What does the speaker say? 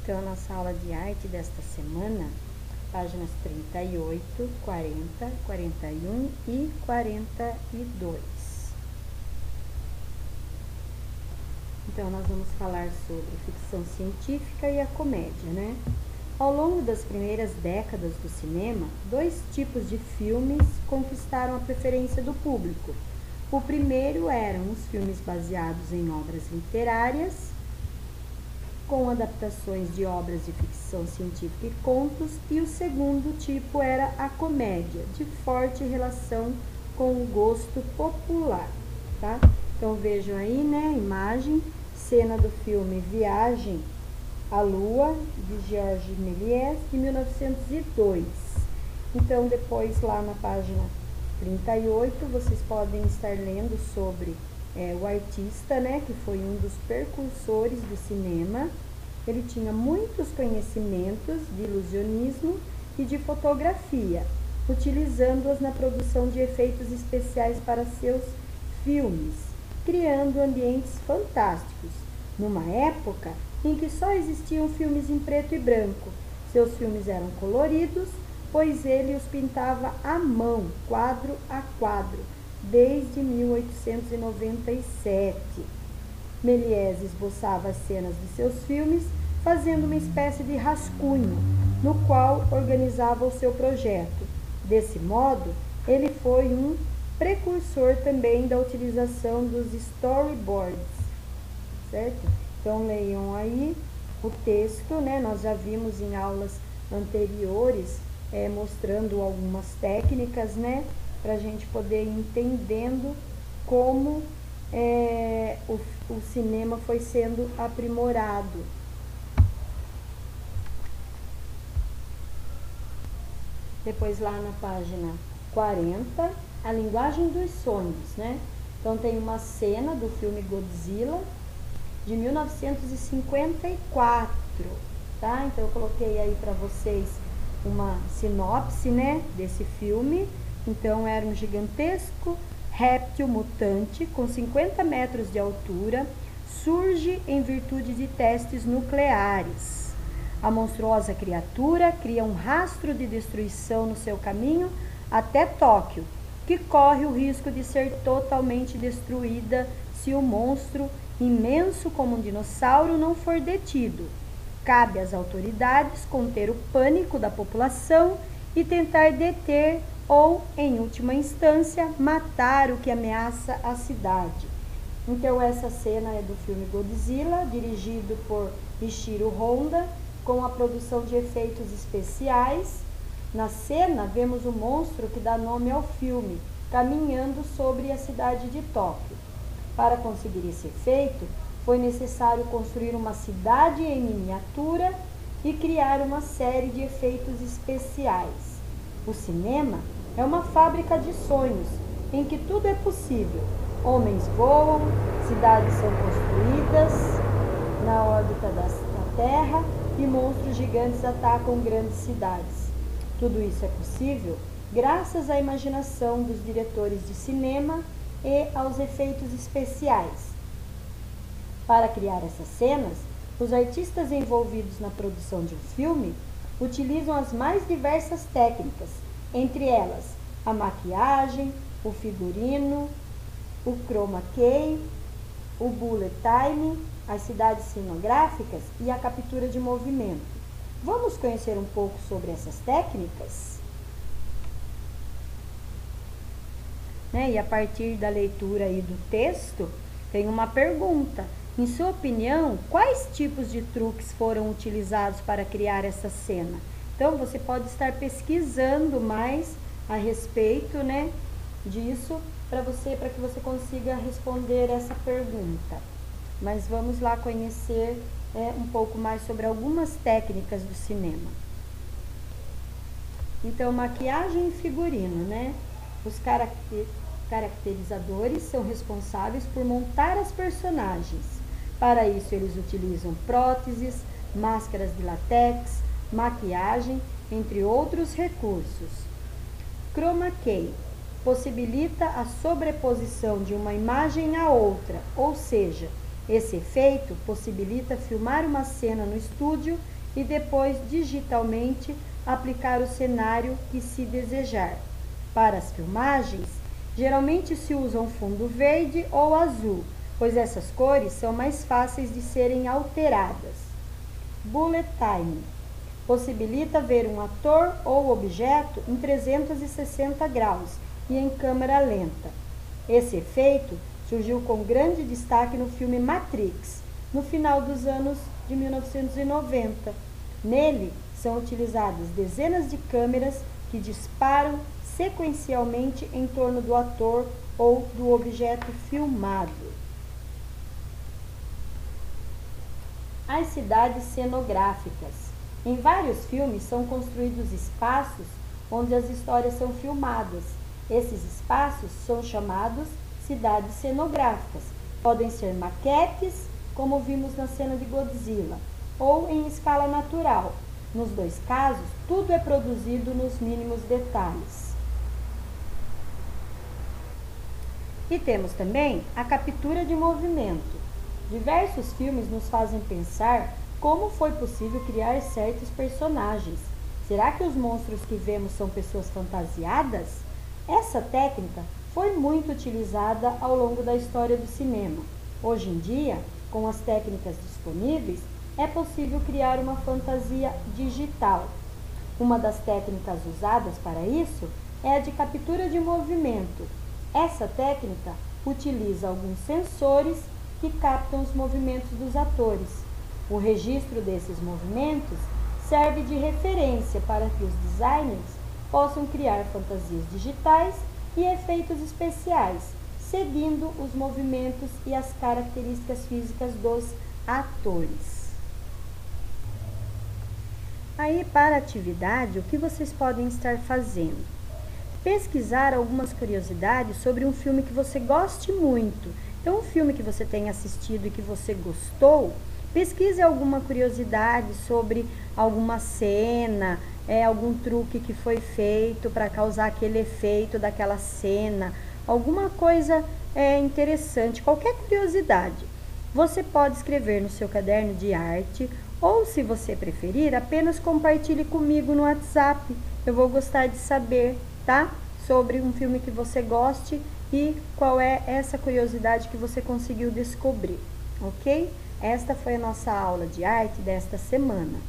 Então, a nossa aula de arte desta semana, páginas 38, 40, 41 e 42. Então, nós vamos falar sobre ficção científica e a comédia, né? Ao longo das primeiras décadas do cinema, dois tipos de filmes conquistaram a preferência do público. O primeiro eram os filmes baseados em obras literárias, com adaptações de obras de ficção científica e contos, e o segundo tipo era a comédia, de forte relação com o gosto popular, tá? Então vejam aí, né, a imagem, cena do filme Viagem à Lua, de Georges Méliès, de 1902. Então depois lá na página 38, vocês podem estar lendo sobre o artista, né, que foi um dos precursores do cinema. Ele tinha muitos conhecimentos de ilusionismo e de fotografia, utilizando-os na produção de efeitos especiais para seus filmes, criando ambientes fantásticos, numa época em que só existiam filmes em preto e branco. Seus filmes eram coloridos, pois ele os pintava à mão, quadro a quadro, desde 1897. Méliès esboçava as cenas de seus filmes, fazendo uma espécie de rascunho, no qual organizava o seu projeto. Desse modo, ele foi um precursor também da utilização dos storyboards, certo? Então, leiam aí o texto, né? Nós já vimos em aulas anteriores, mostrando algumas técnicas, né? Para a gente poder ir entendendo como o cinema foi sendo aprimorado. Depois lá na página 40, a linguagem dos sonhos, né? Então tem uma cena do filme Godzilla, de 1954, tá? Então eu coloquei aí para vocês uma sinopse, né, desse filme. Então era um gigantesco réptil mutante com 50 metros de altura, surge em virtude de testes nucleares. A monstruosa criatura cria um rastro de destruição no seu caminho até Tóquio, que corre o risco de ser totalmente destruída se o monstro, imenso como um dinossauro, não for detido. Cabe às autoridades conter o pânico da população e tentar deter ou, em última instância, matar o que ameaça a cidade. Então essa cena é do filme Godzilla, dirigido por Ishiro Honda, com a produção de efeitos especiais. Na cena, vemos o monstro que dá nome ao filme, caminhando sobre a cidade de Tóquio. Para conseguir esse efeito, foi necessário construir uma cidade em miniatura e criar uma série de efeitos especiais. O cinema é uma fábrica de sonhos, em que tudo é possível. Homens voam, cidades são construídas na órbita da Terra e monstros gigantes atacam grandes cidades. Tudo isso é possível graças à imaginação dos diretores de cinema e aos efeitos especiais. Para criar essas cenas, os artistas envolvidos na produção de um filme utilizam as mais diversas técnicas, entre elas a maquiagem, o figurino, o chroma key, o bullet time, as cidades cenográficas e a captura de movimento. Vamos conhecer um pouco sobre essas técnicas? E a partir da leitura aí do texto, tem uma pergunta. Em sua opinião, quais tipos de truques foram utilizados para criar essa cena? Então, você pode estar pesquisando mais a respeito, né, disso, para que você consiga responder essa pergunta. Mas vamos lá conhecer um pouco mais sobre algumas técnicas do cinema. Então, maquiagem e figurino, né? Os caracterizadores são responsáveis por montar as personagens. Para isso, eles utilizam próteses, máscaras de látex, maquiagem, entre outros recursos. Chroma key possibilita a sobreposição de uma imagem à outra, ou seja, Esse efeito possibilita filmar uma cena no estúdio e depois, digitalmente, aplicar o cenário que se desejar. Para as filmagens, geralmente se usa um fundo verde ou azul, pois essas cores são mais fáceis de serem alteradas. Bullet Time possibilita ver um ator ou objeto em 360 graus e em câmera lenta. Esse efeito surgiu com grande destaque no filme Matrix, no final dos anos de 1990. Nele, são utilizadas dezenas de câmeras que disparam sequencialmente em torno do ator ou do objeto filmado. As cidades cenográficas. Em vários filmes são construídos espaços onde as histórias são filmadas. Esses espaços são chamados cidades cenográficas. Podem ser maquetes, como vimos na cena de Godzilla, ou em escala natural. Nos dois casos, tudo é produzido nos mínimos detalhes. E temos também a captura de movimento. Diversos filmes nos fazem pensar como foi possível criar certos personagens. Será que os monstros que vemos são pessoas fantasiadas? Essa técnica foi muito utilizada ao longo da história do cinema. Hoje em dia, com as técnicas disponíveis, é possível criar uma fantasia digital. Uma das técnicas usadas para isso é a de captura de movimento. Essa técnica utiliza alguns sensores que captam os movimentos dos atores. O registro desses movimentos serve de referência para que os designers possam criar fantasias digitais e efeitos especiais, seguindo os movimentos e as características físicas dos atores. Aí, para a atividade, o que vocês podem estar fazendo? Pesquisar algumas curiosidades sobre um filme que você goste muito. Então, um filme que você tenha assistido e que você gostou, pesquise alguma curiosidade sobre alguma cena, algum truque que foi feito para causar aquele efeito daquela cena, alguma coisa interessante, qualquer curiosidade. Você pode escrever no seu caderno de arte ou, se você preferir, apenas compartilhe comigo no WhatsApp. Eu vou gostar de saber, tá? Sobre um filme que você goste e qual é essa curiosidade que você conseguiu descobrir, ok? Esta foi a nossa aula de arte desta semana.